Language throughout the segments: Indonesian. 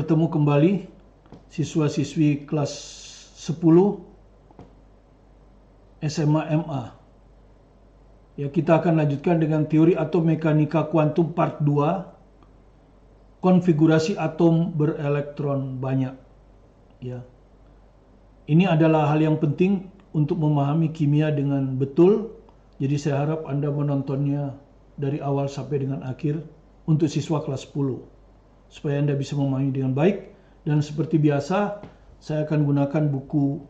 bertemu kembali siswa-siswi kelas 10 SMA MA. Ya, kita akan lanjutkan dengan teori atom mekanika kuantum part 2, konfigurasi atom berelektron banyak. Ya. Ini adalah hal yang penting untuk memahami kimia dengan betul. Jadi saya harap Anda menontonnya dari awal sampai dengan akhir untuk siswa kelas 10 supaya Anda bisa memahami dengan baik. Dan seperti biasa, saya akan gunakan buku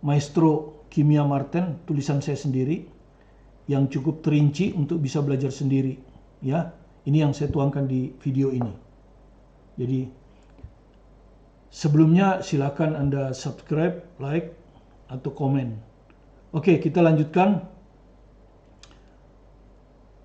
Maestro Kimia Martin, tulisan saya sendiri, yang cukup terinci untuk bisa belajar sendiri. Ya, ini yang saya tuangkan di video ini. Jadi sebelumnya silakan Anda subscribe, like, atau komen. Oke, kita lanjutkan.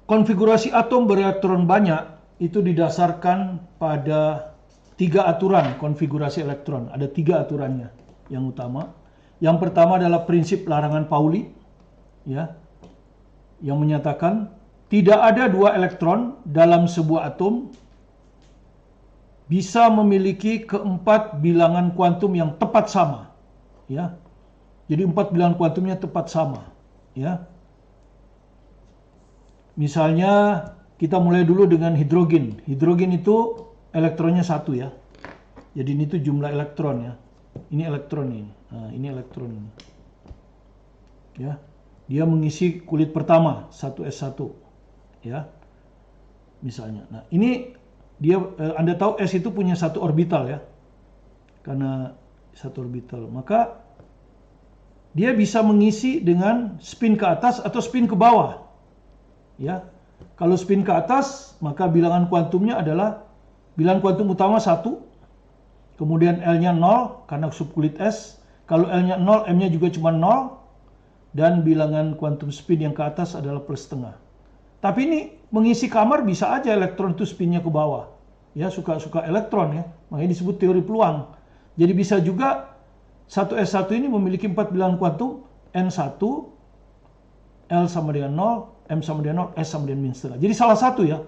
Konfigurasi atom berelektron banyak itu didasarkan pada 3 aturan konfigurasi elektron. Ada 3 aturannya yang utama. Yang pertama adalah prinsip larangan Pauli, ya, yang menyatakan tidak ada 2 elektron dalam sebuah atom bisa memiliki keempat bilangan kuantum yang tepat sama, ya. Jadi 4 bilangan kuantumnya tepat sama, ya. Misalnya kita mulai dulu dengan hidrogen. Hidrogen itu elektronnya 1, ya. Jadi ini tuh jumlah elektron, ya. Ini elektron ini. Nah, ini elektron ini. Ya. Dia mengisi kulit pertama, 1s1. Ya. Misalnya. Nah, ini dia Anda tahu S itu punya 1 orbital, ya. Karena 1 orbital, maka dia bisa mengisi dengan spin ke atas atau spin ke bawah. Ya. Kalau spin ke atas, maka bilangan kuantumnya adalah bilangan kuantum utama 1, kemudian L-nya 0 karena subkulit S. Kalau L-nya 0, M-nya juga cuma 0. Dan bilangan kuantum spin yang ke atas adalah plus setengah. Tapi ini mengisi kamar bisa aja elektron itu spinnya ke bawah. Ya, suka-suka elektron, ya. Makanya disebut teori peluang. Jadi bisa juga 1s1 ini memiliki 4 bilangan kuantum N1, L sama dengan 0, M sama dengan 0, S sama dengan min setengah. Jadi salah satu, ya.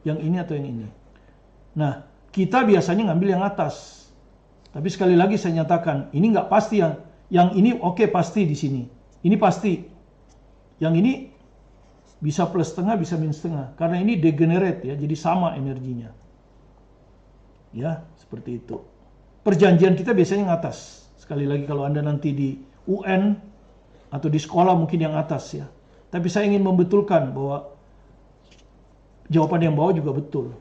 Yang ini atau yang ini. Nah, kita biasanya ngambil yang atas. Tapi sekali lagi saya nyatakan, ini nggak pasti yang ini oke, pasti di sini. Ini pasti. Yang ini bisa plus setengah, bisa min setengah. Karena ini degenerate, ya, jadi sama energinya. Ya, seperti itu. Perjanjian kita biasanya yang atas. Sekali lagi kalau Anda nanti di UN atau di sekolah mungkin yang atas, ya. Tapi saya ingin membetulkan bahwa jawaban yang bawah juga betul.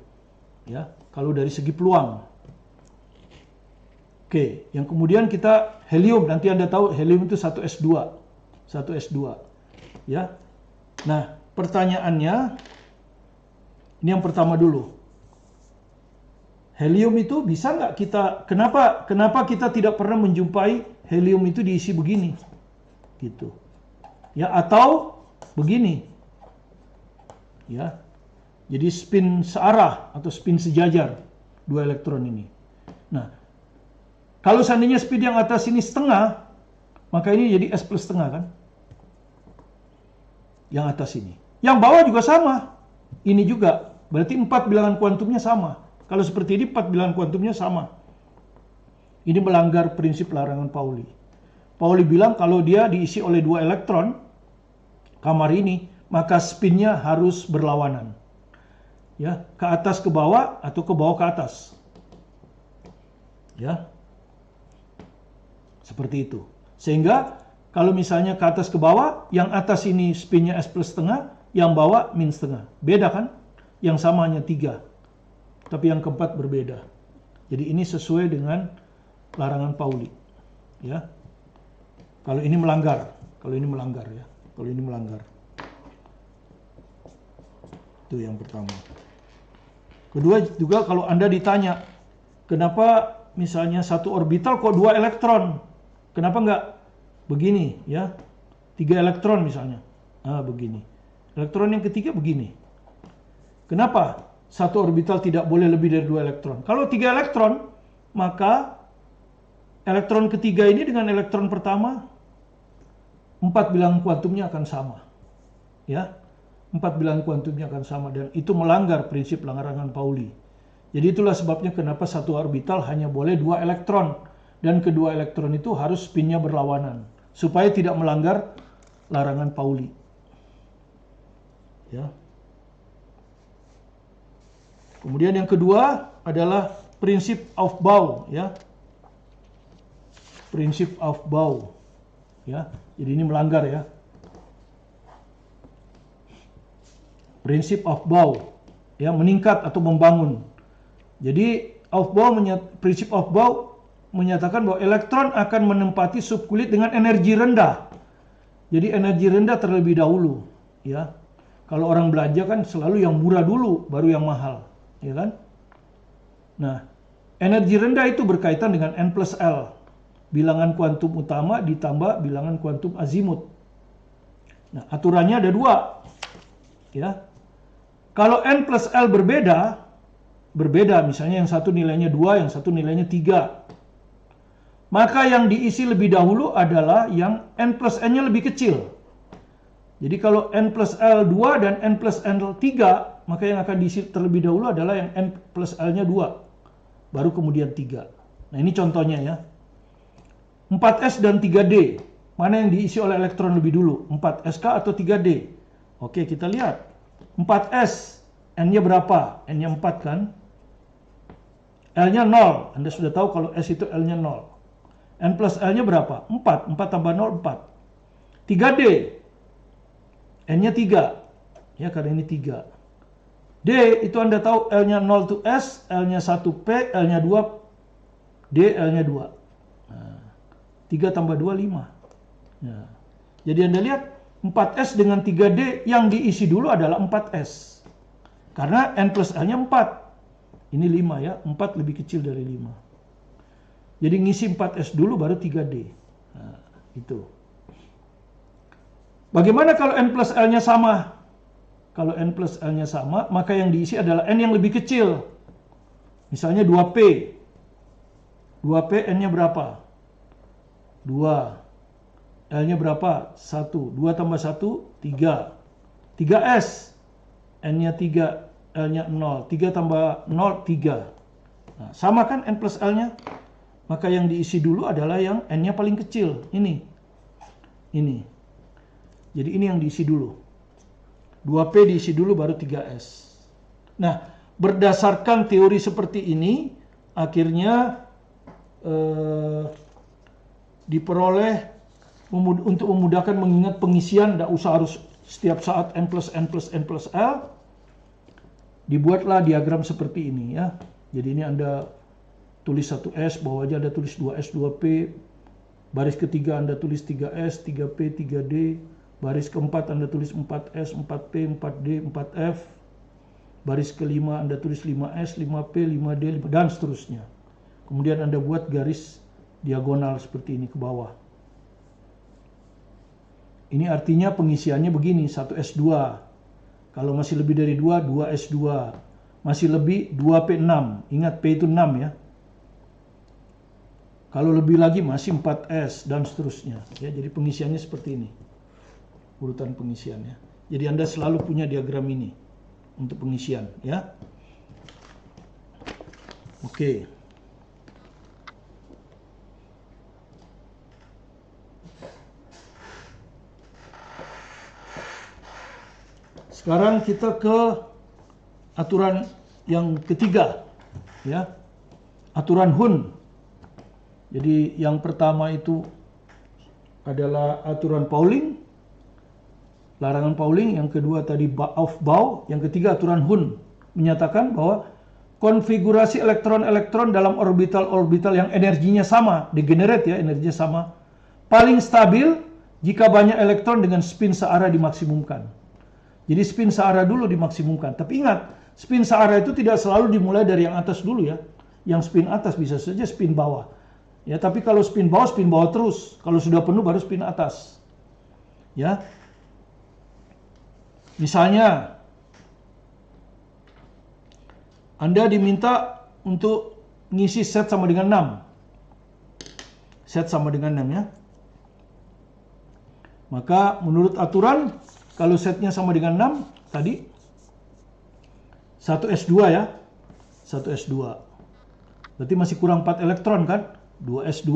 Ya, kalau dari segi peluang. Oke, yang kemudian kita helium, nanti Anda tahu helium itu 1s2. 1s2. Ya. Nah, pertanyaannya ini yang pertama dulu. Helium itu bisa nggak kita, kenapa kita tidak pernah menjumpai helium itu diisi begini? Gitu. Ya, atau begini. Ya. Jadi spin searah atau spin sejajar 2 elektron ini. Nah, kalau seandainya spin yang atas ini setengah, maka ini jadi S plus setengah, kan? Yang atas ini. Yang bawah juga sama. Ini juga. Berarti 4 bilangan kuantumnya sama. Kalau seperti ini 4 bilangan kuantumnya sama. Ini melanggar prinsip larangan Pauli. Pauli bilang kalau dia diisi oleh 2 elektron, kamar ini, maka spinnya harus berlawanan. Ya, ke atas ke bawah atau ke bawah ke atas. Ya. Seperti itu. Sehingga kalau misalnya ke atas ke bawah, yang atas ini spinnya S plus setengah, yang bawah min setengah. Beda, kan? Yang sama hanya 3. Tapi yang keempat berbeda. Jadi ini sesuai dengan larangan Pauli. Ya. Kalau ini melanggar, ya. Kalau ini melanggar. Itu yang pertama. Kedua juga kalau Anda ditanya, kenapa misalnya 1 orbital kok 2 elektron? Kenapa enggak begini, ya? 3 elektron misalnya. Ah, begini. Elektron yang ketiga begini. Kenapa 1 orbital tidak boleh lebih dari 2 elektron? Kalau 3 elektron, maka elektron ketiga ini dengan elektron pertama 4 bilangan kuantumnya akan sama. Ya. 4 bilangan kuantumnya akan sama dan itu melanggar prinsip larangan Pauli. Jadi itulah sebabnya kenapa satu orbital hanya boleh 2 elektron. Dan kedua elektron itu harus spinnya berlawanan. Supaya tidak melanggar larangan Pauli. Ya. Kemudian yang kedua adalah prinsip Aufbau. Ya. Prinsip Aufbau. Ya. Jadi ini melanggar ya. Prinsip Aufbau. Ya, meningkat atau membangun. Jadi prinsip Aufbau menyatakan bahwa elektron akan menempati subkulit dengan energi rendah. Jadi energi rendah terlebih dahulu, ya. Kalau orang belanja kan selalu yang murah dulu, baru yang mahal, ya kan? Nah, energi rendah itu berkaitan dengan N plus L, bilangan kuantum utama ditambah bilangan kuantum azimut. Nah, aturannya ada 2, ya. Kalau N plus L berbeda, misalnya yang satu nilainya 2, yang satu nilainya 3. Maka yang diisi lebih dahulu adalah yang N plus N-nya lebih kecil. Jadi kalau N plus L 2 dan N plus N 3, maka yang akan diisi terlebih dahulu adalah yang N plus L-nya 2. Baru kemudian 3. Nah ini contohnya ya. 4s dan 3d. Mana yang diisi oleh elektron lebih dulu? 4sk atau 3d? Oke, kita lihat. 4s, N-nya berapa? N-nya 4 kan? L-nya 0. Anda sudah tahu kalau S itu L-nya 0. N plus L-nya berapa? 4. 4 tambah 0, 4. 3D. N-nya 3. Ya, karena ini 3. D, itu Anda tahu L-nya 0 to S, L-nya 1P, L-nya 2, D, L-nya 2. Nah, 3 tambah 2, 5. Nah, jadi Anda lihat, 4S dengan 3D yang diisi dulu adalah 4S. Karena N plus L-nya 4. Ini 5 ya, 4 lebih kecil dari 5. Jadi ngisi 4S dulu baru 3D. Nah, itu. Bagaimana kalau N plus L-nya sama? Kalau N plus L-nya sama, maka yang diisi adalah N yang lebih kecil. Misalnya 2P. 2P N-nya berapa? 2. L-nya berapa? 1. 2 tambah 1, 3. 3S. N-nya 3, L-nya 0. 3 tambah 0, 3. Nah, sama kan N plus L-nya? Maka yang diisi dulu adalah yang N-nya paling kecil. Ini. Jadi ini yang diisi dulu. 2P diisi dulu baru 3S. Nah, berdasarkan teori seperti ini, akhirnya diperoleh untuk memudahkan mengingat pengisian, tidak usah harus setiap saat N plus N plus N plus L. Dibuatlah diagram seperti ini ya. Jadi ini Anda tulis 1S, bawahnya Anda tulis 2S, 2P. Baris ketiga Anda tulis 3S, 3P, 3D. Baris keempat Anda tulis 4S, 4P, 4D, 4F. Baris kelima Anda tulis 5S, 5P, 5D, dan seterusnya. Kemudian Anda buat garis diagonal seperti ini ke bawah. Ini artinya pengisiannya begini, 1S2. Kalau masih lebih dari 2, 2S2. Masih lebih 2P6. Ingat P itu 6 ya. Kalau lebih lagi masih 4S dan seterusnya. Ya, jadi pengisiannya seperti ini. Urutan pengisiannya. Jadi Anda selalu punya diagram ini untuk pengisian, ya. Oke. Sekarang kita ke aturan yang ketiga, ya. Aturan Hund. Jadi yang pertama itu adalah aturan Pauling, larangan Pauling. Yang kedua tadi Aufbau. Yang ketiga aturan Hund, menyatakan bahwa konfigurasi elektron-elektron dalam orbital-orbital yang energinya sama, degenerate ya, energinya sama, paling stabil jika banyak elektron dengan spin searah dimaksimumkan. Jadi spin searah dulu dimaksimumkan. Tapi ingat, spin searah itu tidak selalu dimulai dari yang atas dulu ya. Yang spin atas, bisa saja spin bawah. Ya, tapi kalau spin bawah terus. Kalau sudah penuh baru spin atas. Ya. Misalnya Anda diminta untuk ngisi set sama dengan 6. Set sama dengan 6 ya. Maka menurut aturan, kalau setnya sama dengan 6 tadi, 1S2 ya. 1s2. Berarti masih kurang 4 elektron kan? 2s2.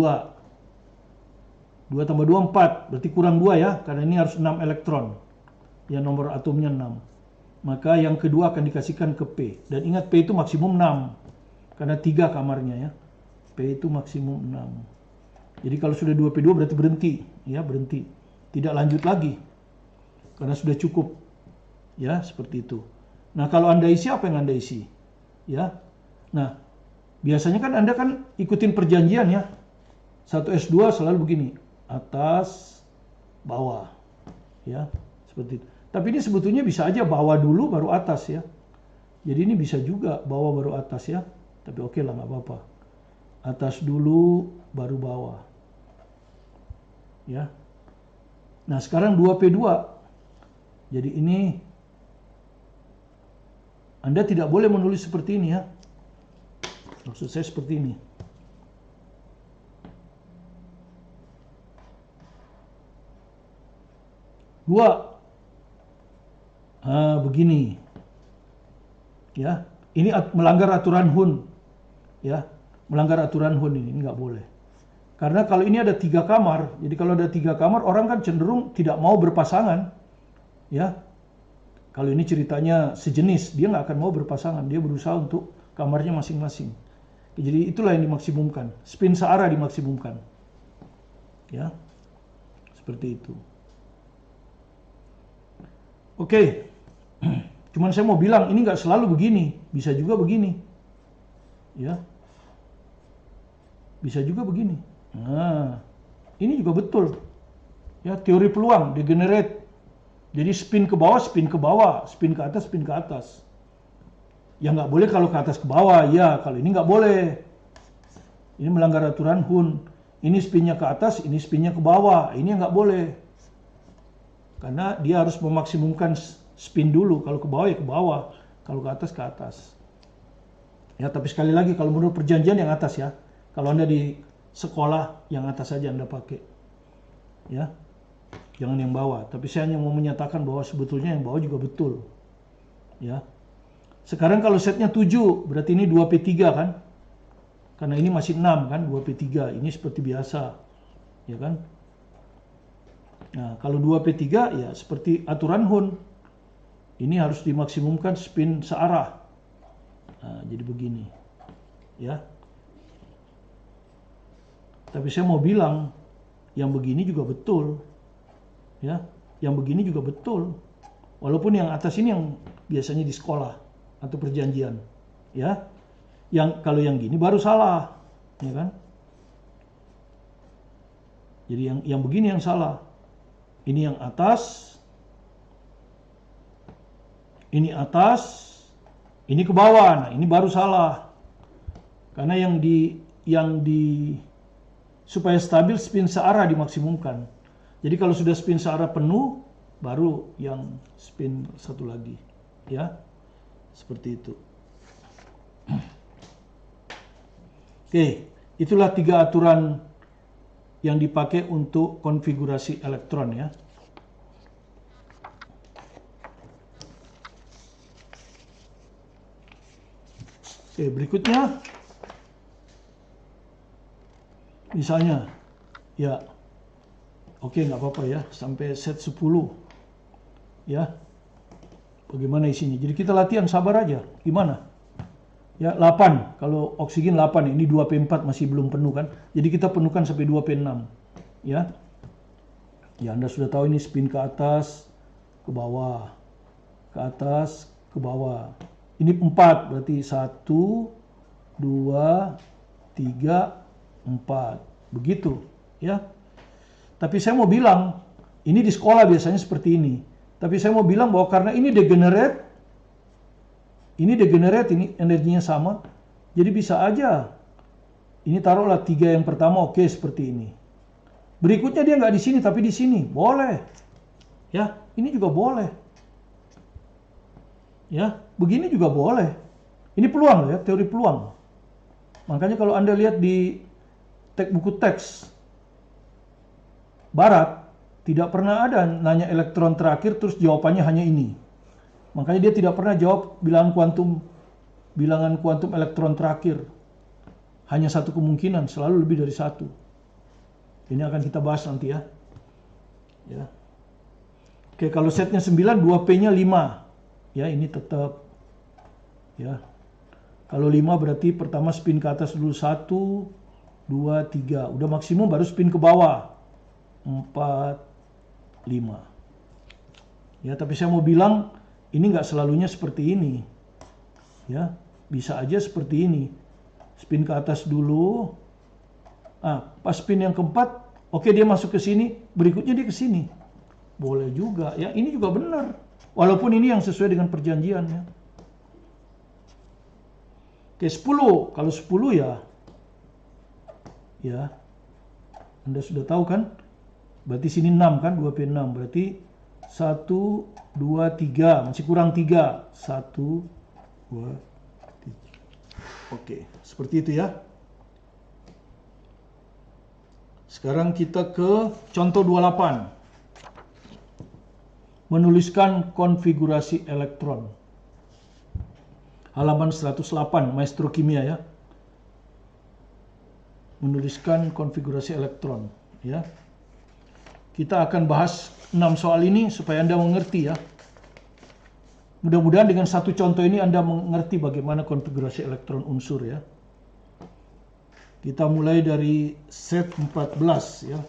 2 tambah 2, 4. Berarti kurang 2 ya, karena ini harus 6 elektron. Yang nomor atomnya 6. Maka yang kedua akan dikasihkan ke P. Dan ingat P itu maksimum 6. Karena 3 kamarnya ya. P itu maksimum 6. Jadi kalau sudah 2p2 berarti berhenti. Ya, berhenti. Tidak lanjut lagi. Karena sudah cukup. Ya, seperti itu. Nah, kalau Anda isi, apa yang Anda isi? Ya. Nah, biasanya kan Anda kan ikutin perjanjian ya. 1s2 selalu begini. Atas, bawah. Ya, seperti itu. Tapi ini sebetulnya bisa aja bawah dulu baru atas ya. Jadi ini bisa juga bawah baru atas ya. Tapi oke lah, nggak apa-apa. Atas dulu baru bawah. Ya. Nah, sekarang 2p2. Jadi ini Anda tidak boleh menulis seperti ini ya. Maksud saya seperti ini. Begini. Ya, ini melanggar aturan Hun. Ya, melanggar aturan Hun ini nggak boleh. Karena kalau ini ada 3 kamar, jadi kalau ada 3 kamar, orang kan cenderung tidak mau berpasangan. Ya, kalau ini ceritanya sejenis, dia nggak akan mau berpasangan. Dia berusaha untuk kamarnya masing-masing. Jadi itulah yang dimaksimumkan. Spin searah dimaksimumkan. Ya, seperti itu. Oke. Cuman saya mau bilang, ini nggak selalu begini. Bisa juga begini. Ya. Bisa juga begini. Nah, ini juga betul. Ya, teori peluang, degenerate. Jadi spin ke bawah, spin ke bawah, spin ke atas, spin ke atas. Ya nggak boleh kalau ke atas ke bawah, ya kalau ini nggak boleh. Ini melanggar aturan Hun. Ini spinnya ke atas, ini spinnya ke bawah. Ini nggak boleh. Karena dia harus memaksimumkan spin dulu. Kalau ke bawah ya ke bawah, kalau ke atas ke atas. Ya, tapi sekali lagi kalau menurut perjanjian yang atas ya. Kalau Anda di sekolah yang atas saja Anda pakai. Ya. Jangan yang bawah. Tapi saya hanya mau menyatakan bahwa sebetulnya yang bawah juga betul. Ya. Sekarang kalau setnya 7, berarti ini 2p3 kan? Karena ini masih 6 kan, 2p3. Ini seperti biasa. Ya kan? Nah, kalau 2p3 ya seperti aturan Hun. Ini harus dimaksimumkan spin searah. Nah, jadi begini. Ya. Tapi saya mau bilang yang begini juga betul. Ya, yang begini juga betul. Walaupun yang atas ini yang biasanya di sekolah atau perjanjian, ya. Yang kalau yang gini baru salah, ya kan? Jadi yang begini yang salah. Ini yang atas. Ini atas, ini ke bawah. Nah, ini baru salah. Karena yang di supaya stabil spin searah dimaksimumkan. Jadi kalau sudah spin searah penuh, baru yang spin satu lagi. Ya, seperti itu. Oke, itulah 3 aturan yang dipakai untuk konfigurasi elektron ya. Oke, berikutnya. Misalnya, ya. Oke, nggak apa-apa ya, sampai set 10. Ya. Bagaimana isinya? Jadi kita latihan sabar aja. Gimana? Ya, 8. Kalau oksigen 8, ini 2p4 masih belum penuh kan? Jadi kita penuhkan sampai 2p6. Ya. Ya, Anda sudah tahu ini spin ke atas, ke bawah. Ke atas, ke bawah. Ini 4, berarti 1, 2, 3, 4. Begitu, ya. Tapi saya mau bilang, ini di sekolah biasanya seperti ini. Tapi saya mau bilang bahwa karena ini degenerate, ini energinya sama. Jadi bisa aja, ini taruhlah 3 yang pertama, oke, seperti ini. Berikutnya dia nggak di sini, tapi di sini. Boleh. Ya, ini juga boleh. Ya, begini juga boleh. Ini peluang ya, teori peluang. Makanya kalau Anda lihat di buku teks Barat, tidak pernah ada nanya elektron terakhir terus jawabannya hanya ini. Makanya dia tidak pernah jawab bilangan kuantum bilangan kuantum elektron terakhir? Hanya satu kemungkinan, selalu lebih dari satu. Ini akan kita bahas nanti ya. Ya. Oke, kalau setnya 9, 2P-nya 5. Ya, ini tetap. Ya. Kalau 5 berarti pertama spin ke atas dulu 1, 2, 3. Udah maksimum baru spin ke bawah. 4, 5. Ya, tapi saya mau bilang ini nggak selalunya seperti ini. Ya, bisa aja seperti ini. Spin ke atas dulu. Pas spin yang keempat, oke dia masuk ke sini, berikutnya dia ke sini. Boleh juga, ya. Ini juga benar. Walaupun ini yang sesuai dengan perjanjian, ya. Oke, 10. Kalau 10 ya, Anda sudah tahu kan? Berarti sini 6 kan, 2P6. Berarti 1, 2, 3. Masih kurang 3. 1, 2, 3. Oke, seperti itu ya. Sekarang kita ke contoh 28. Menuliskan konfigurasi elektron. Halaman 108, Maestro Kimia ya. Menuliskan konfigurasi elektron ya. Kita akan bahas 6 soal ini supaya Anda mengerti ya. Mudah-mudahan dengan satu contoh ini Anda mengerti bagaimana konfigurasi elektron unsur ya. Kita mulai dari set 14 ya.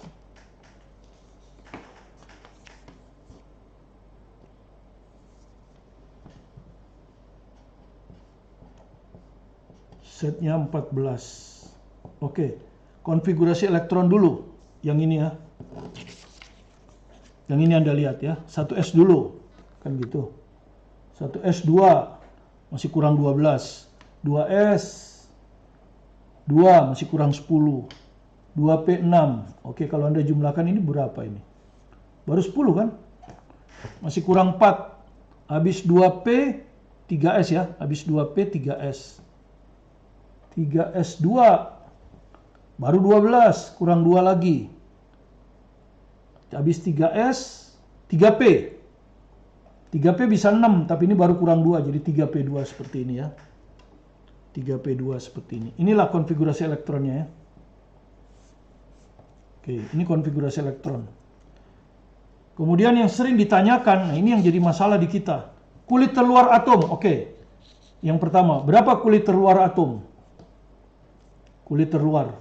Setnya 14. Oke, konfigurasi elektron dulu. Yang ini ya. Yang ini Anda lihat ya. 1S dulu. Kan gitu. 1S2 masih kurang 12. 2S 2 masih kurang 10. 2P6. Oke, kalau Anda jumlahkan ini berapa ini? Baru 10 kan? Masih kurang 4. Habis 2P 3S ya. Habis 2P 3S. 3S2 baru 12, kurang 2 lagi. Habis 3S 3P. 3P bisa 6, tapi ini baru kurang 2, jadi 3P2 seperti ini ya. 3P2 seperti ini. Inilah konfigurasi elektronnya ya. Oke, ini konfigurasi elektron. Kemudian yang sering ditanyakan, nah ini yang jadi masalah di kita. Kulit terluar atom, oke. Yang pertama, berapa kulit terluar atom? Kulit terluar.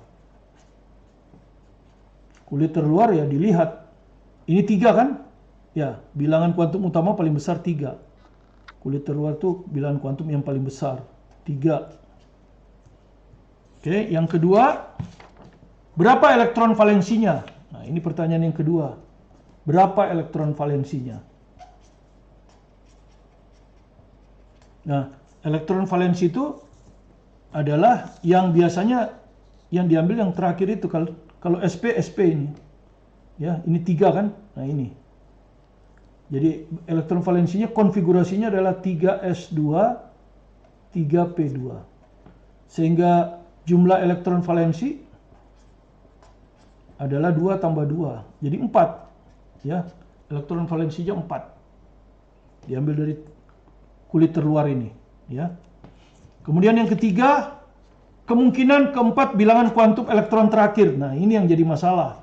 Kulit terluar ya dilihat. Ini 3 kan? Ya, bilangan kuantum utama paling besar 3. Kulit terluar tuh bilangan kuantum yang paling besar. 3. Oke, yang kedua, berapa elektron valensinya? Nah, ini pertanyaan yang kedua. Berapa elektron valensinya? Nah, elektron valensi itu adalah yang biasanya yang diambil yang terakhir itu. Kalau SP ini. Ya, ini 3 kan? Nah, ini. Jadi elektron valensinya konfigurasinya adalah 3S2 3P2. Sehingga jumlah elektron valensi adalah 2 tambah 2. Jadi 4. Ya, elektron valensinya 4. Diambil dari kulit terluar ini, ya. Kemudian yang ketiga, kemungkinan keempat bilangan kuantum elektron terakhir. Nah, ini yang jadi masalah.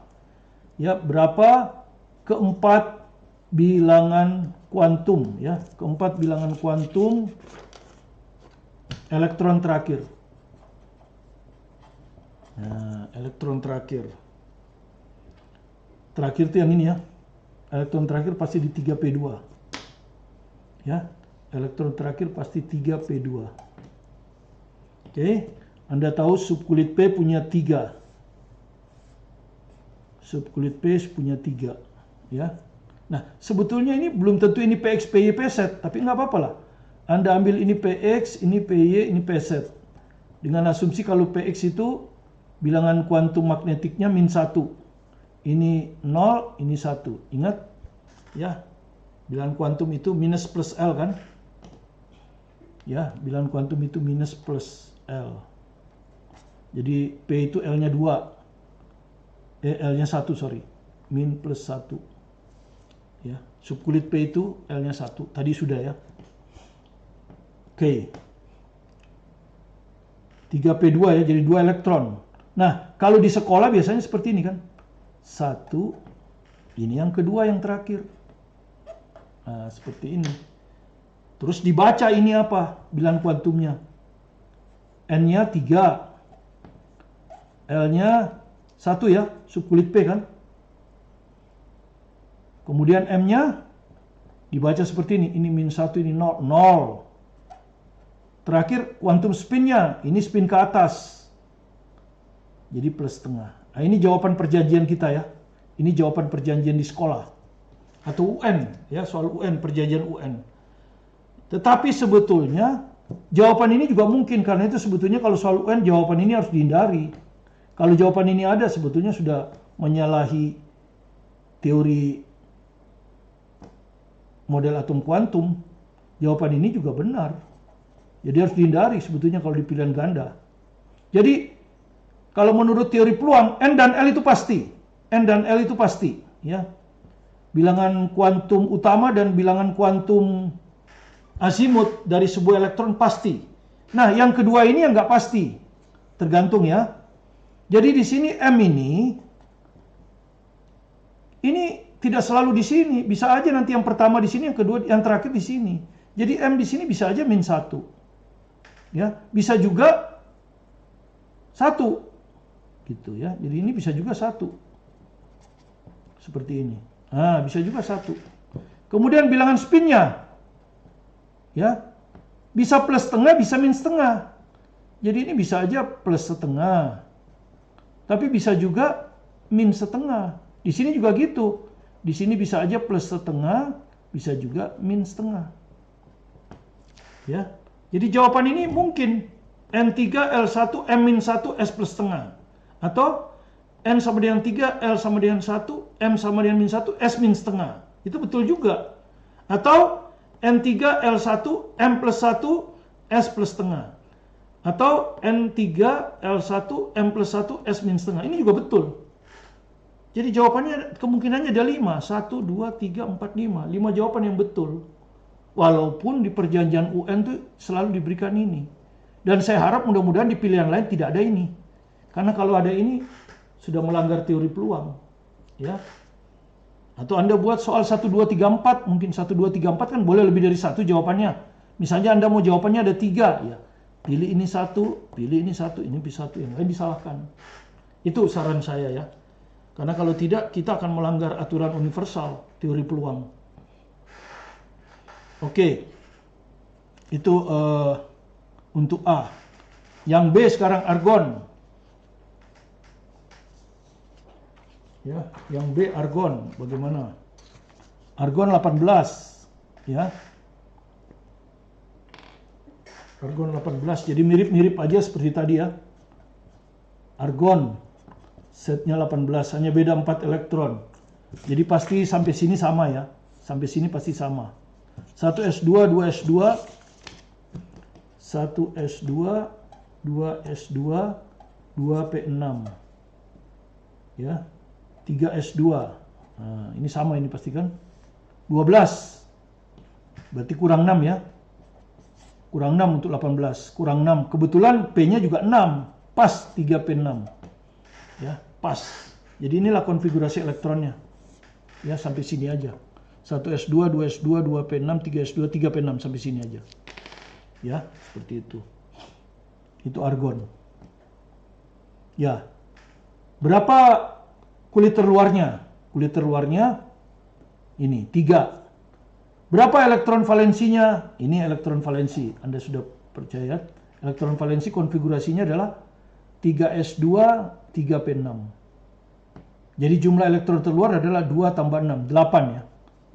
Ya, berapa keempat bilangan kuantum ya, keempat bilangan kuantum elektron terakhir. Nah, elektron terakhir. Terakhir itu yang ini ya. Elektron terakhir pasti di 3P2. Ya, elektron terakhir pasti 3P2. Oke, Anda tahu subkulit P punya 3. Subkulit P punya 3, ya. Nah, sebetulnya ini belum tentu ini PX, PY, PZ, tapi nggak apa-apa lah. Anda ambil ini PX, ini PY, ini PZ. Dengan asumsi kalau PX itu bilangan kuantum magnetiknya -1. Ini 0, ini 1. Ingat, ya, bilangan kuantum itu minus plus L kan? Ya, bilangan kuantum itu minus plus L. Jadi P itu L-nya 2. L-nya 1, sorry. Min plus 1. Ya, subkulit P itu L-nya 1. Tadi sudah ya. Oke. 3p2 ya, jadi 2 elektron. Nah, kalau di sekolah biasanya seperti ini kan. 1, ini yang kedua yang terakhir. Nah, seperti ini. Terus dibaca ini apa? Bilangan kuantumnya. N-nya 3. L-nya 1 ya, subkulit P kan. Kemudian M-nya dibaca seperti ini. Ini -1, ini 0. 0. Terakhir kuantum spinnya. Ini spin ke atas. Jadi plus setengah. Nah, ini jawaban perjanjian kita ya. Ini jawaban perjanjian di sekolah. Atau UN. Ya, soal UN, perjanjian UN. Tetapi sebetulnya jawaban ini juga mungkin. Karena itu sebetulnya kalau soal UN jawaban ini harus dihindari. Kalau jawaban ini ada sebetulnya sudah menyalahi teori model atom kuantum. Jawaban ini juga benar. Jadi harus dihindari sebetulnya kalau di pilihan ganda. Jadi kalau menurut teori peluang N dan L itu pasti. N dan L itu pasti, ya. Bilangan kuantum utama dan bilangan kuantum azimut dari sebuah elektron pasti. Nah, yang kedua ini yang nggak pasti. Tergantung ya. Jadi di sini M ini tidak selalu di sini. Bisa aja nanti yang pertama di sini, yang kedua, yang terakhir di sini. Jadi M di sini bisa aja -1. Ya, bisa juga 1. Gitu ya. Jadi ini bisa juga 1. Seperti ini. Nah, bisa juga 1. Kemudian bilangan spinnya. Ya. Bisa plus setengah, bisa min setengah. Jadi ini bisa aja plus setengah. Tapi bisa juga min setengah. Di sini juga gitu. Di sini bisa aja plus setengah, bisa juga min setengah. Ya. Jadi jawaban ini mungkin N3, L1, M-1, S plus setengah. Atau N sama dengan 3, L sama dengan 1, M sama dengan -1, S min setengah. Itu betul juga. Atau N3, L1, M plus 1, S plus setengah. Atau N3, L1, M plus 1, S min setengah. Ini juga betul. Jadi jawabannya kemungkinannya ada 5. 1, 2, 3, 4, 5. 5 jawaban yang betul. Walaupun di perjanjian UN itu selalu diberikan ini. Dan saya harap mudah-mudahan di pilihan lain tidak ada ini. Karena kalau ada ini, sudah melanggar teori peluang. Ya. Atau Anda buat soal 1, 2, 3, 4. Mungkin 1, 2, 3, 4 kan boleh lebih dari 1 jawabannya. Misalnya Anda mau jawabannya ada 3. Ya. Pilih ini 1, pilih ini 1, ini bisa 1. Yang lain disalahkan. Itu saran saya ya. Karena kalau tidak, kita akan melanggar aturan universal teori peluang. Oke. Itu untuk A. Yang B sekarang argon. Ya, yang B argon bagaimana? Argon 18, ya. Argon 18. Jadi mirip-mirip aja seperti tadi ya. Argon setnya 18, hanya beda 4 elektron. Jadi pasti sampai sini sama ya. Sampai sini pasti sama. 1s2, 2s2, 1s2, 2s2, 2p6. Ya. 3s2. Nah, ini sama ini pasti kan. 12. Berarti kurang 6 ya. Kurang 6 untuk 18. Kurang 6. Kebetulan P-nya juga 6. Pas 3p6. Ya, pas. Jadi inilah konfigurasi elektronnya. Ya, sampai sini aja. 1s2, 2s2, 2p6, 3s2, 3p6 sampai sini aja. Ya, seperti itu. Itu argon. Ya. Berapa kulit terluarnya? Kulit terluarnya ini 3. Berapa elektron valensinya? Ini elektron valensi. Anda sudah percaya? Elektron valensi konfigurasinya adalah 3s2, 3p6. Jadi jumlah elektron terluar adalah 2 tambah 6, 8 ya.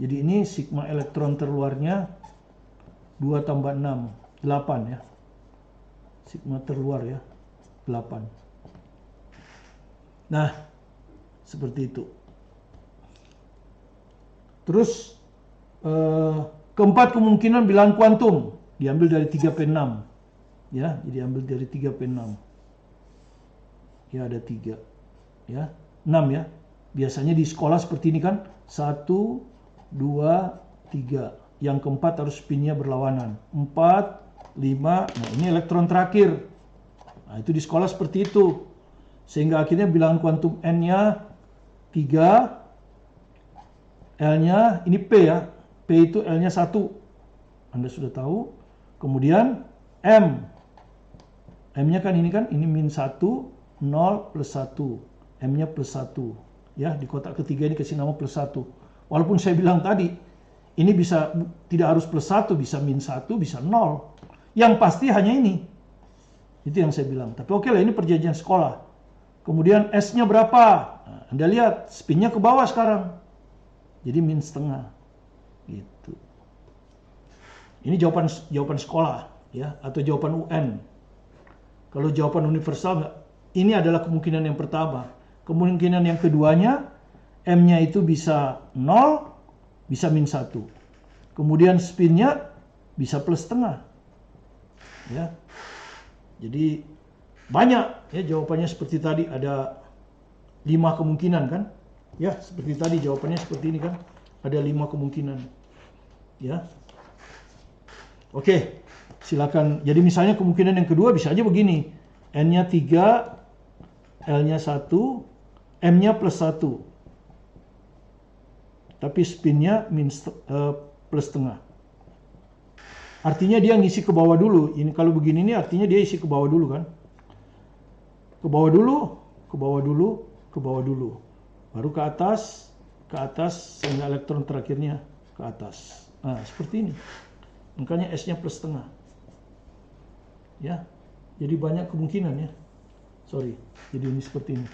Jadi ini sigma elektron terluarnya 2 tambah 6, 8 ya. Sigma terluar ya, 8. Nah, seperti itu. Terus keempat kemungkinan bilangan kuantum diambil dari 3p6. Ya, jadi ambil dari 3p6. Ya, ada 3. Ya, 6 ya. Biasanya di sekolah seperti ini kan. 1, 2, 3. Yang keempat harus spinnya berlawanan. 4, 5. Nah, ini elektron terakhir. Nah, itu di sekolah seperti itu. Sehingga akhirnya bilangan kuantum N-nya 3, L-nya ini P ya. P itu L-nya 1. Anda sudah tahu. Kemudian M. M-nya kan ini min 1, 0, plus 1. M-nya plus 1. Ya, di kotak ketiga ini kasih nama plus 1. Walaupun saya bilang tadi, ini bisa tidak harus plus 1, bisa min 1, bisa 0. Yang pasti hanya ini. Itu yang saya bilang. Tapi oke lah, ini perjanjian sekolah. Kemudian S-nya berapa? Nah, Anda lihat, spinnya ke bawah sekarang. Jadi min setengah. Gitu. Ini jawaban sekolah, ya, atau jawaban UN. Kalau jawaban universal enggak. Ini adalah kemungkinan yang pertama. Kemungkinan yang keduanya, M-nya itu bisa 0, bisa min 1. Kemudian spinnya bisa plus setengah. Ya. Jadi banyak ya jawabannya seperti tadi, ada 5 kemungkinan kan? Ya, seperti tadi jawabannya seperti ini kan? Ada 5 kemungkinan. Ya. Oke, silakan. Jadi misalnya kemungkinan yang kedua bisa aja begini. N-nya 3, L-nya 1, M-nya plus 1. Tapi spinnya plus setengah. Artinya dia ngisi ke bawah dulu. Ini kalau begini nih artinya dia isi ke bawah dulu kan? Ke bawah dulu, ke bawah dulu, ke bawah dulu. Baru ke atas sehingga elektron terakhirnya ke atas. Nah, seperti ini. Makanya S-nya plus setengah. Ya. Jadi banyak kemungkinan ya. Sorry. Jadi ini seperti ini.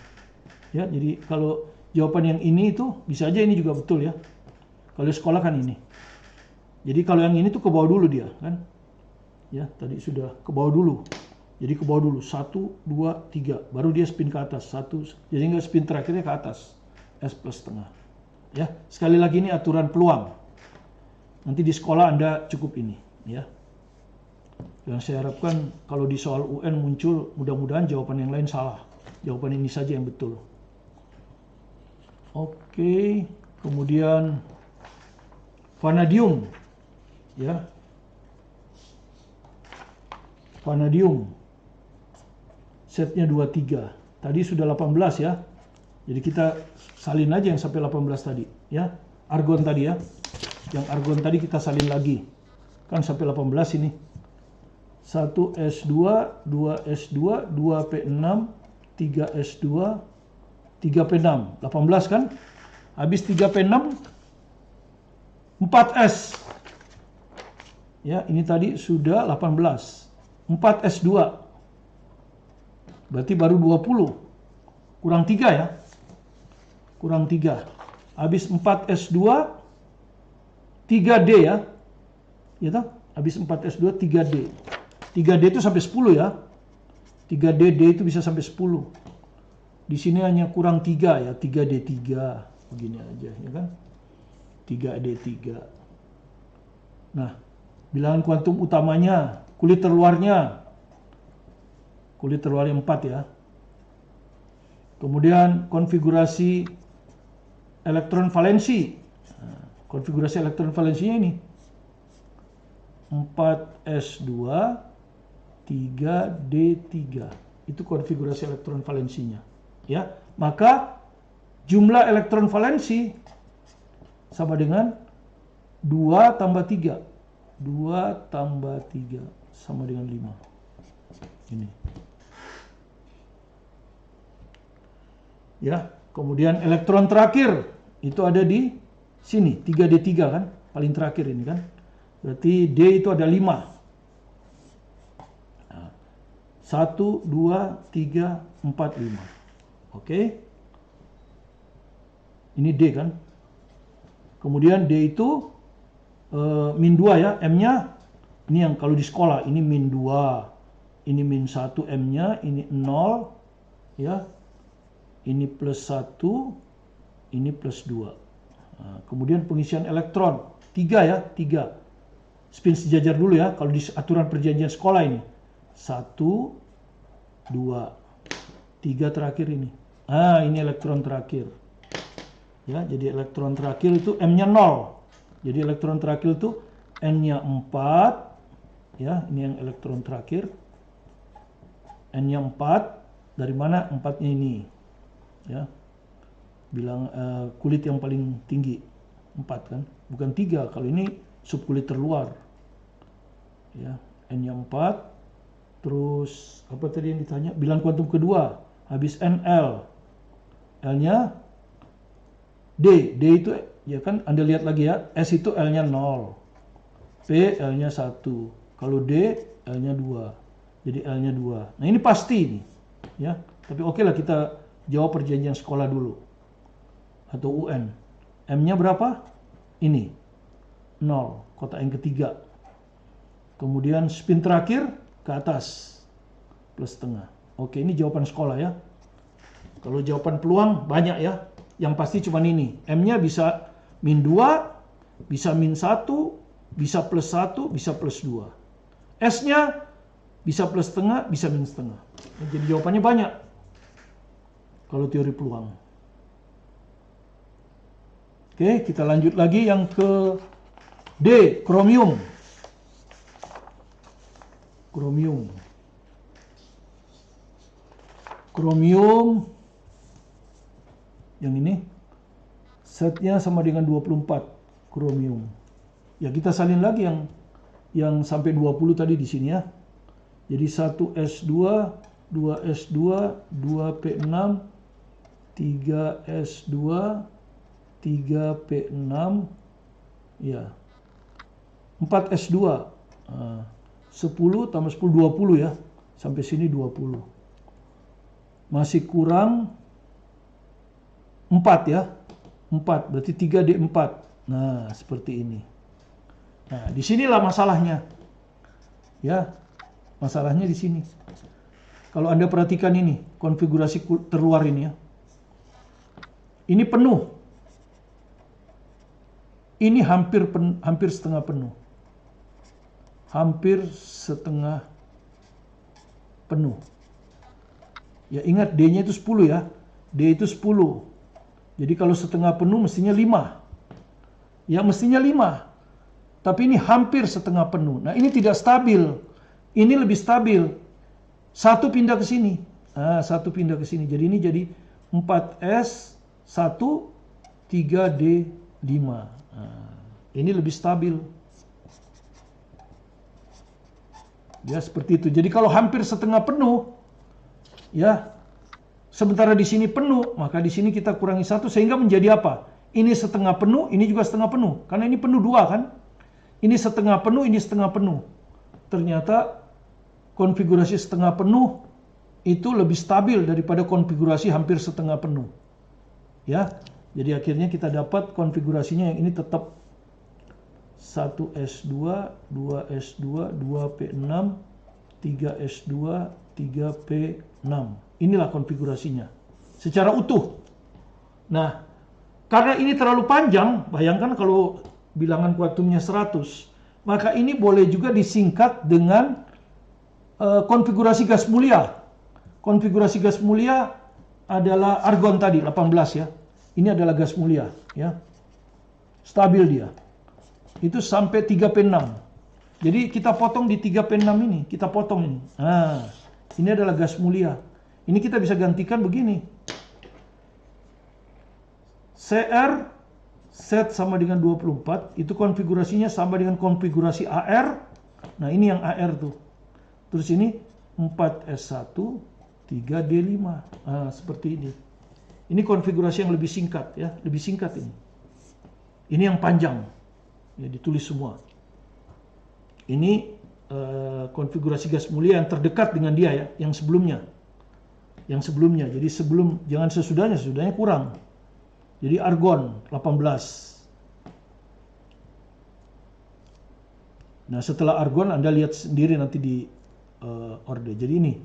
Ya, jadi kalau jawaban yang ini itu bisa aja ini juga betul ya. Kalau sekolah kan ini. Jadi kalau yang ini tuh ke bawah dulu dia kan. Ya, tadi sudah ke bawah dulu. Jadi ke bawah dulu 1, 2, 3, baru dia spin ke atas 1. Jadi nggak spin terakhirnya ke atas. S plus setengah. Ya, sekali lagi ini aturan peluang. Nanti di sekolah Anda cukup ini, ya. Yang saya harapkan kalau di soal UN muncul, mudah-mudahan jawaban yang lain salah. Jawaban ini saja yang betul. Oke, kemudian vanadium, ya. Vanadium. Setnya 23. Tadi sudah 18 ya. Jadi kita salin aja yang sampai 18 tadi, ya. Argon tadi ya. Yang argon tadi kita salin lagi. Kan sampai 18 ini. 1S2, 2S2, 2P6, 3S2, 3P6. 18 kan? Habis 3P6, 4S. Ya, ini tadi sudah 18. 4S2. Berarti baru 20. Kurang 3 ya. Kurang 3. Habis 4S2, 3D ya. Ya toh? Habis 4S2, 3D. 3D itu sampai 10 ya. 3D, D itu bisa sampai 10. Di sini hanya kurang 3 ya. 3D3. Begini aja ya kan. 3D3. Nah, bilangan kuantum utamanya, kulit terluarnya. Kulit terluarnya 4 ya. Kemudian konfigurasi elektron valensi. Nah, konfigurasi elektron valensinya ini 4S2, 3D3. Itu konfigurasi elektron valensinya. Ya, maka jumlah elektron valensi sama dengan 2 tambah 3. 2 tambah 3 sama dengan 5. Ini. Ya, kemudian elektron terakhir itu ada di sini, 3D3 kan, paling terakhir ini kan. Berarti D itu ada 5. Nah, 1, 2, 3, 4, 5. Oke. Ini D kan. Kemudian D itu min 2 ya, M-nya ini yang kalau di sekolah ini min 2, ini min 1 M-nya, ini 0 ya. Ini plus 1, ini plus 2. Nah, kemudian pengisian elektron 3 ya, 3. Spin sejajar dulu ya, kalau di aturan perjanjian sekolah ini. 1, 2, 3 terakhir ini. Ah, ini elektron terakhir. Ya, jadi elektron terakhir itu M-nya 0. Jadi elektron terakhir itu N-nya 4. Ya, ini yang elektron terakhir. N-nya 4, dari mana 4-nya ini? Ya. Bilang kulit yang paling tinggi 4 kan, bukan 3. Kalau ini subkulit terluar. Ya, N-nya 4. Terus apa tadi yang ditanya? Bilang kuantum kedua. Habis NL. L-nya D. D itu ya kan Anda lihat lagi ya, S itu L-nya 0. P L-nya 1. Kalau D L-nya 2. Jadi L-nya 2. Nah, ini pasti ini. Ya, tapi oke lah kita jawab perjanjian sekolah dulu. Atau UN. M-nya berapa? Ini. 0. Kotak yang ketiga. Kemudian spin terakhir ke atas. Plus setengah. Oke, ini jawaban sekolah ya. Kalau jawaban peluang banyak ya. Yang pasti cuma ini. M-nya bisa min 2, bisa min 1, bisa plus 1, bisa plus 2. S-nya bisa plus setengah, bisa min setengah. Jadi jawabannya banyak. Kalau teori peluang. Oke, kita lanjut lagi yang ke D, kromium. Kromium. Kromium yang ini setnya sama dengan 24 kromium. Ya, kita salin lagi yang sampai 20 tadi di sini ya. Jadi 1S2, 2S2, 2P6, 3S2, 3P6, ya. 4S2. 10 tambah 10, 20 ya. Sampai sini 20. Masih kurang 4 ya. 4, berarti 3D4. Nah, seperti ini. Nah, disinilah masalahnya. Ya, masalahnya di sini. Kalau Anda perhatikan ini, konfigurasi terluar ini ya. Ini penuh. Ini hampir setengah penuh. Hampir setengah penuh. Ya, ingat D-nya itu 10 ya. D itu 10. Jadi kalau setengah penuh mestinya 5. Ya, mestinya 5. Tapi ini hampir setengah penuh. Nah, ini tidak stabil. Ini lebih stabil. Satu pindah ke sini. Nah, satu pindah ke sini. Jadi ini jadi 4S 1 3D5. Nah, ini lebih stabil. Ya, seperti itu. Jadi kalau hampir setengah penuh, ya, sementara di sini penuh, maka di sini kita kurangi 1 sehingga menjadi apa? Ini setengah penuh, ini juga setengah penuh. Karena ini penuh 2 kan? Ini setengah penuh, ini setengah penuh. Ternyata konfigurasi setengah penuh itu lebih stabil daripada konfigurasi hampir setengah penuh. Ya, jadi akhirnya kita dapat konfigurasinya yang ini tetap 1S2, 2S2, 2P6, 3S2, 3P6. Inilah konfigurasinya secara utuh. Nah, karena ini terlalu panjang, bayangkan kalau bilangan kuantumnya 100, maka ini boleh juga disingkat dengan konfigurasi gas mulia. Konfigurasi gas mulia adalah argon tadi 18 ya. Ini adalah gas mulia ya. Stabil dia. Itu sampai 3P6. Jadi kita potong di 3P6 ini, kita potong ini. Nah, ini adalah gas mulia. Ini kita bisa gantikan begini. CR set sama dengan 24, itu konfigurasinya sama dengan konfigurasi AR. Nah, ini yang AR tuh. Terus ini 4S1, 3D5. Nah, seperti ini. Ini konfigurasi yang lebih singkat ya, lebih singkat ini. Ini yang panjang. Ya, ditulis semua. Ini konfigurasi gas mulia yang terdekat dengan dia ya, yang sebelumnya. Yang sebelumnya. Jadi sebelum, jangan sesudahnya, sesudahnya kurang. Jadi argon 18. Nah, setelah argon Anda lihat sendiri nanti di orde. Jadi ini.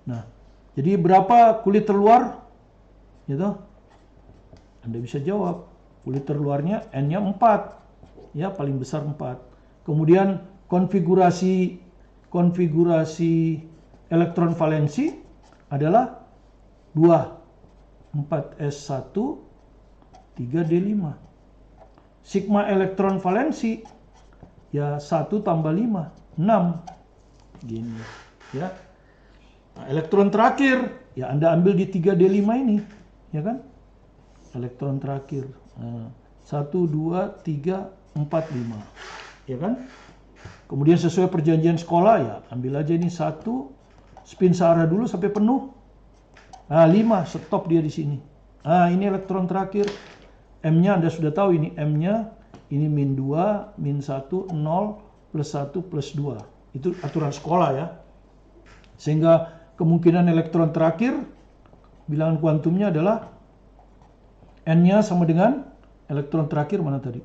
Nah, jadi berapa kulit terluar? Gitu. Anda bisa jawab. Kulit terluarnya N-nya 4. Ya, paling besar 4. Kemudian konfigurasi elektron valensi adalah 2. 4S1, 3D5. Sigma elektron valensi ya 1 tambah 5, 6. Gini ya. Nah, elektron terakhir, ya Anda ambil di 3D5 ini, ya kan? Elektron terakhir. Nah, 1, 2, 3, 4, 5. Ya kan? Kemudian sesuai perjanjian sekolah, ya ambil aja ini 1, spin searah dulu sampai penuh. Nah, 5, stop dia di sini. Nah, ini elektron terakhir. M-nya Anda sudah tahu ini M-nya, ini min 2, min 1, 0, plus 1, plus 2. Itu aturan sekolah ya. Sehingga kemungkinan elektron terakhir, bilangan kuantumnya adalah N-nya sama dengan elektron terakhir mana tadi?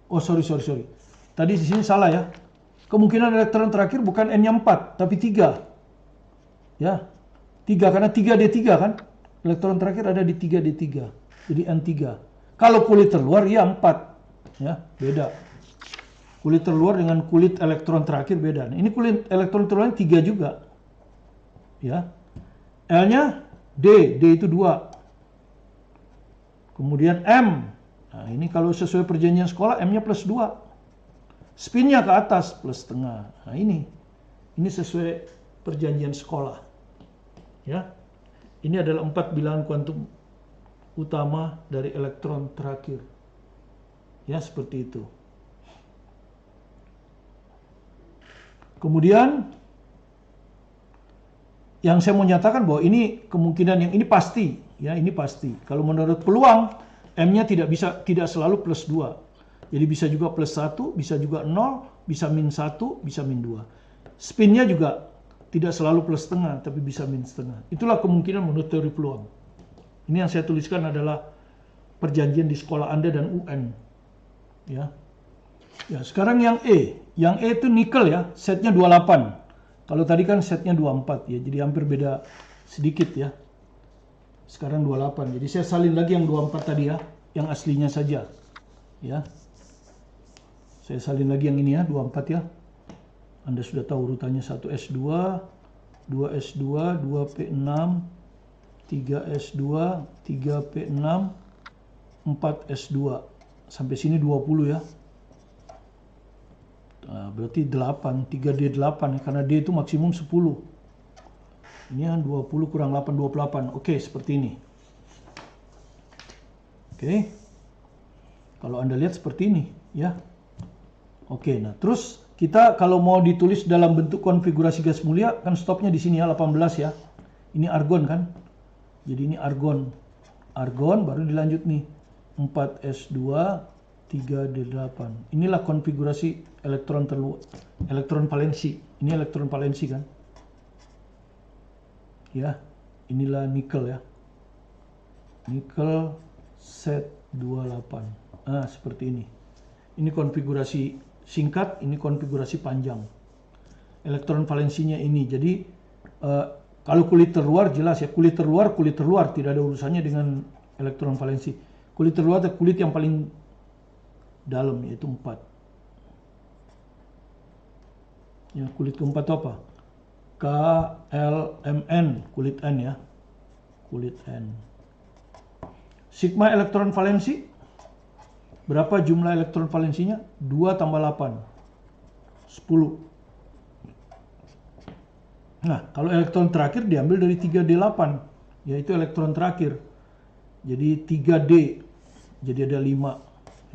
Oh, sorry. Tadi di sini salah ya. Kemungkinan elektron terakhir bukan N-nya 4, tapi 3. Ya, 3 karena 3D3 kan? Elektron terakhir ada di 3D3. Jadi N3. Kalau kulit terluar ya 4. Ya, beda. Kulit terluar dengan kulit elektron terakhir beda. Nah, ini kulit elektron terluar 3 juga. Ya. L-nya D itu 2. Kemudian M. Nah, ini kalau sesuai perjanjian sekolah M-nya plus 2. Spinnya ke atas plus setengah. Nah, ini sesuai perjanjian sekolah. Ya. Ini adalah 4 bilangan kuantum utama dari elektron terakhir. Ya, seperti itu. Kemudian yang saya mau nyatakan bahwa ini kemungkinan yang ini pasti, ya, ini pasti. Kalau menurut peluang M-nya tidak selalu plus 2. Jadi bisa juga plus 1, bisa juga 0, bisa min 1, bisa min 2. Spinnya juga tidak selalu plus setengah, tapi bisa min setengah. Itulah kemungkinan menurut teori peluang. Ini yang saya tuliskan adalah perjanjian di sekolah Anda dan UN. Ya. Ya, sekarang yang E. Yang E itu nikel ya, setnya 28. Kalau tadi kan setnya 24 ya, jadi hampir beda sedikit ya. Sekarang 28. Jadi saya salin lagi yang 24 tadi ya, yang aslinya saja. Ya. Saya salin lagi yang ini ya, 24 ya. Anda sudah tahu urutannya 1S2, 2S2, 2P6, 3S2, 3P6, 4S2. Sampai sini 20 ya. Nah, berarti 8, 3D8 karena D itu maksimum 10. Ini yang 20 kurang 8, 28. Oke, seperti ini. Oke. Kalau Anda lihat seperti ini, ya. Oke, nah terus kita kalau mau ditulis dalam bentuk konfigurasi gas mulia, kan stopnya di sini ya, 18 ya. Ini argon kan. Jadi ini argon. Argon baru dilanjut nih. 4S2, 3D8. Inilah konfigurasi elektron valensi. Ini elektron valensi kan. Ya, inilah nikel ya. Nikel set 28. Nah, seperti ini. Ini konfigurasi singkat, ini konfigurasi panjang. Elektron valensinya ini. Jadi kalau kulit terluar jelas ya, kulit terluar tidak ada urusannya dengan elektron valensi. Kulit terluar adalah kulit yang paling dalam, yaitu 4. Ya, kulit keempat itu apa? KLMN, kulit N ya. Kulit N. Sigma elektron valensi. Berapa jumlah elektron valensinya? 2 tambah 8. 10. Nah, kalau elektron terakhir diambil dari 3D8. Yaitu elektron terakhir. Jadi 3D. Jadi ada 5.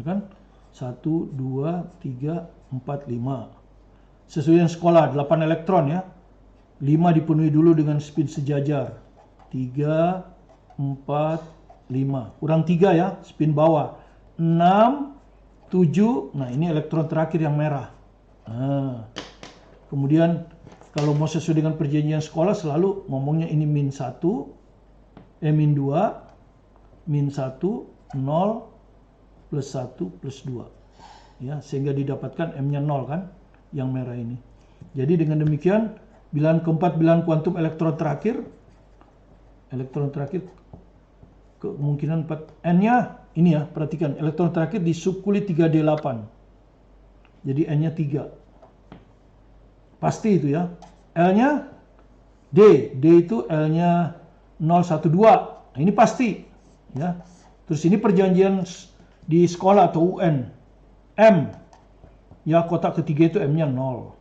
Ya kan? 1, 2, 3, 4, 5. Sesuai yang sekolah, 8 elektron ya. 5 dipenuhi dulu dengan spin sejajar. 3, 4, 5. Kurang 3 ya, spin bawah. 6, 7. Nah, ini elektron terakhir yang merah. Nah, kemudian kalau mau sesuai dengan perjanjian sekolah selalu ngomongnya ini min 1, min 2, min 1, 0, plus 1, plus 2. Ya, sehingga didapatkan M-nya 0 kan, yang merah ini. Jadi dengan demikian, bilangan keempat, bilangan kuantum elektron terakhir kemungkinan 4. N-nya ini ya, perhatikan, elektron terakhir di subkulit 3D8. Jadi N-nya 3. Pasti itu ya. L-nya D. D itu L-nya 012. Nah, ini pasti. Ya. Terus ini perjanjian di sekolah atau UN. M. Ya, kotak ketiga itu M-nya 0.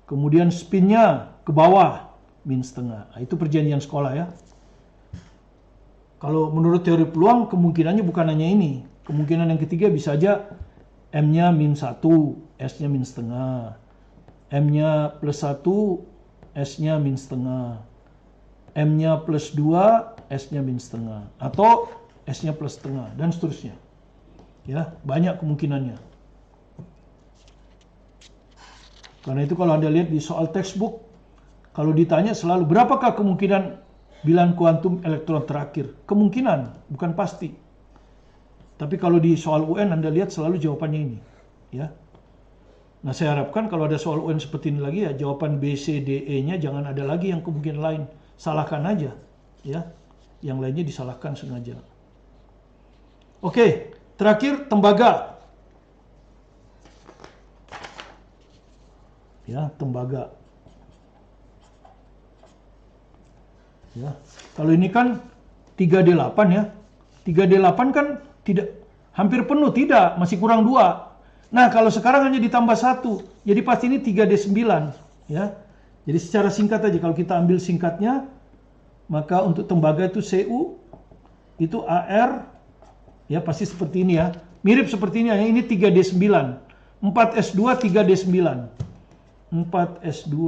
Kemudian spinnya ke bawah, min setengah. Nah, itu perjanjian sekolah ya. Kalau menurut teori peluang, kemungkinannya bukan hanya ini. Kemungkinan yang ketiga bisa aja M-nya min 1, S-nya min setengah. M-nya plus 1, S-nya min setengah. M-nya plus 2, S-nya min setengah. Atau S-nya plus setengah, dan seterusnya. Ya, banyak kemungkinannya. Karena itu kalau Anda lihat di soal textbook, kalau ditanya selalu berapakah kemungkinan bilangan kuantum elektron terakhir? Kemungkinan, bukan pasti. Tapi kalau di soal UN Anda lihat selalu jawabannya ini, ya. Nah, saya harapkan kalau ada soal UN seperti ini lagi ya, jawaban B, C, D, E-nya jangan ada lagi yang kemungkinan lain. Salahkan aja, ya. Yang lainnya disalahkan sengaja. Oke, terakhir tembaga. Ya, tembaga. Ya, kalau ini kan 3D8 ya. 3D8 kan tidak hampir penuh, tidak, masih kurang 2. Nah, kalau sekarang hanya ditambah 1, jadi pasti ini 3D9 ya. Jadi secara singkat aja, kalau kita ambil singkatnya, maka untuk tembaga itu Cu, itu AR, ya pasti seperti ini ya. Mirip seperti ini, hanya ini 3D9. 4S2 3D9. 4S2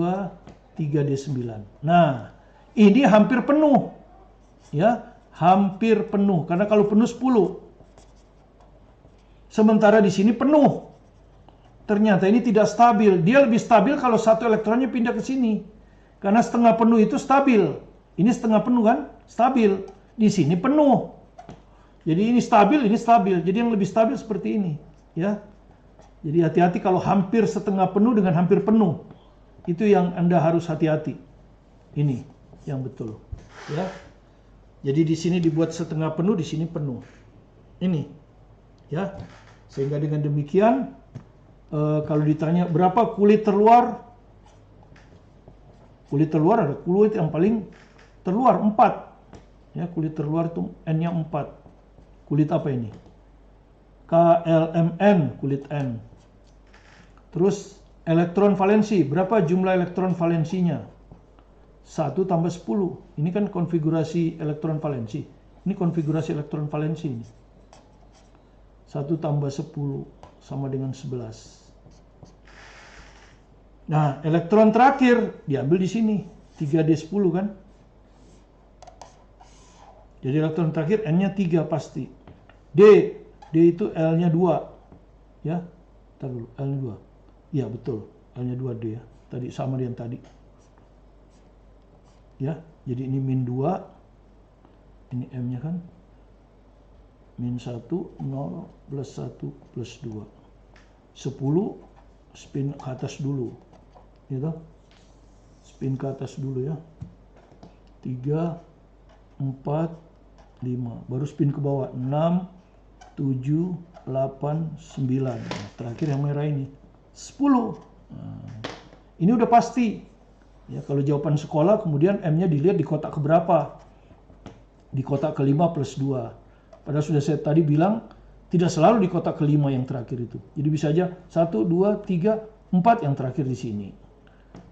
3D9. Nah, ini hampir penuh. Ya, hampir penuh. Karena kalau penuh 10. Sementara di sini penuh. Ternyata ini tidak stabil. Dia lebih stabil kalau satu elektronnya pindah ke sini. Karena setengah penuh itu stabil. Ini setengah penuh kan? Stabil. Di sini penuh. Jadi ini stabil, ini stabil. Jadi yang lebih stabil seperti ini, ya. Jadi hati-hati kalau hampir setengah penuh dengan hampir penuh. Itu yang Anda harus hati-hati. Ini yang betul, ya. Jadi di sini dibuat setengah penuh, di sini penuh. Ini, ya. Sehingga dengan demikian, kalau ditanya berapa kulit terluar, ada kulit yang paling terluar 4. Ya, kulit terluar itu N-nya 4. Kulit apa ini? KLMN, kulit N. Terus elektron valensi, berapa jumlah elektron valensinya? 1 tambah 10. Ini kan konfigurasi elektron valensi. Ini konfigurasi elektron valensi ini. 1 tambah 10 sama dengan 11. Nah, elektron terakhir diambil di sini, 3D10 kan? Jadi elektron terakhir N-nya 3 pasti. D itu L-nya 2. Ya, ntar dulu, L-nya 2. Iya betul, L-nya 2D ya. Tadi sama dengan tadi. Ya, jadi ini min 2. Ini M-nya kan. Min 1, 0, plus 1, plus 2. 10, spin ke atas dulu. Gitu. Spin ke atas dulu ya. 3, 4, 5. Baru spin ke bawah. 6, 7, 8, 9. Nah, terakhir yang merah ini. 10. Nah, ini udah pasti. Ya, kalau jawaban sekolah kemudian M-nya dilihat di kotak keberapa? Di kotak kelima plus 2. Padahal sudah saya tadi bilang tidak selalu di kotak kelima yang terakhir itu. Jadi bisa aja 1, 2, 3, 4 yang terakhir di sini.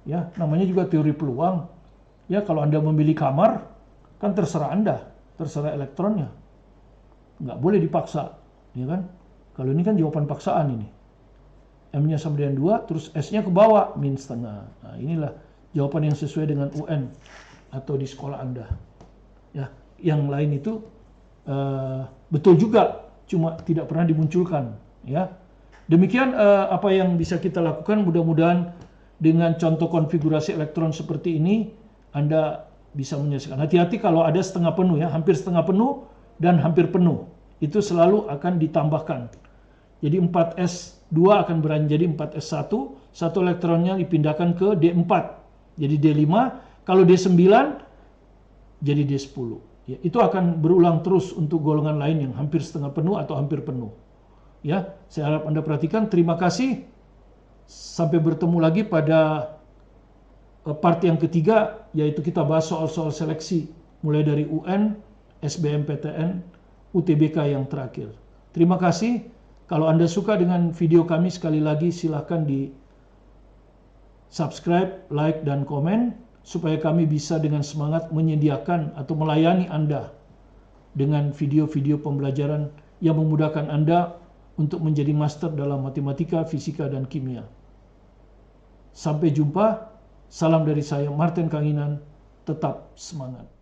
Ya, namanya juga teori peluang. Ya, kalau Anda memilih kamar kan terserah Anda, terserah elektronnya. Nggak boleh dipaksa, ya kan? Kalau ini kan jawaban paksaan ini. M-nya sama dengan 2, terus S-nya ke bawah, min setengah. Nah, inilah jawaban yang sesuai dengan UN atau di sekolah Anda. Ya, yang lain itu betul juga, cuma tidak pernah dimunculkan. Ya, demikian apa yang bisa kita lakukan. Mudah-mudahan dengan contoh konfigurasi elektron seperti ini Anda bisa menyelesaikan. Hati-hati kalau ada setengah penuh ya, hampir setengah penuh dan hampir penuh. Itu selalu akan ditambahkan. Jadi 4S2 akan beranjak jadi 4S1, satu elektronnya dipindahkan ke D4. Jadi D5, kalau D9 jadi D10. Ya, itu akan berulang terus untuk golongan lain yang hampir setengah penuh atau hampir penuh. Ya, saya harap Anda perhatikan. Terima kasih. Sampai bertemu lagi pada part yang ketiga, yaitu kita bahas soal-soal seleksi mulai dari UN, SBMPTN, UTBK yang terakhir. Terima kasih. Kalau Anda suka dengan video kami, sekali lagi silahkan di subscribe, like, dan komen supaya kami bisa dengan semangat menyediakan atau melayani Anda dengan video-video pembelajaran yang memudahkan Anda untuk menjadi master dalam matematika, fisika, dan kimia. Sampai jumpa. Salam dari saya, Martin Kanginan. Tetap semangat.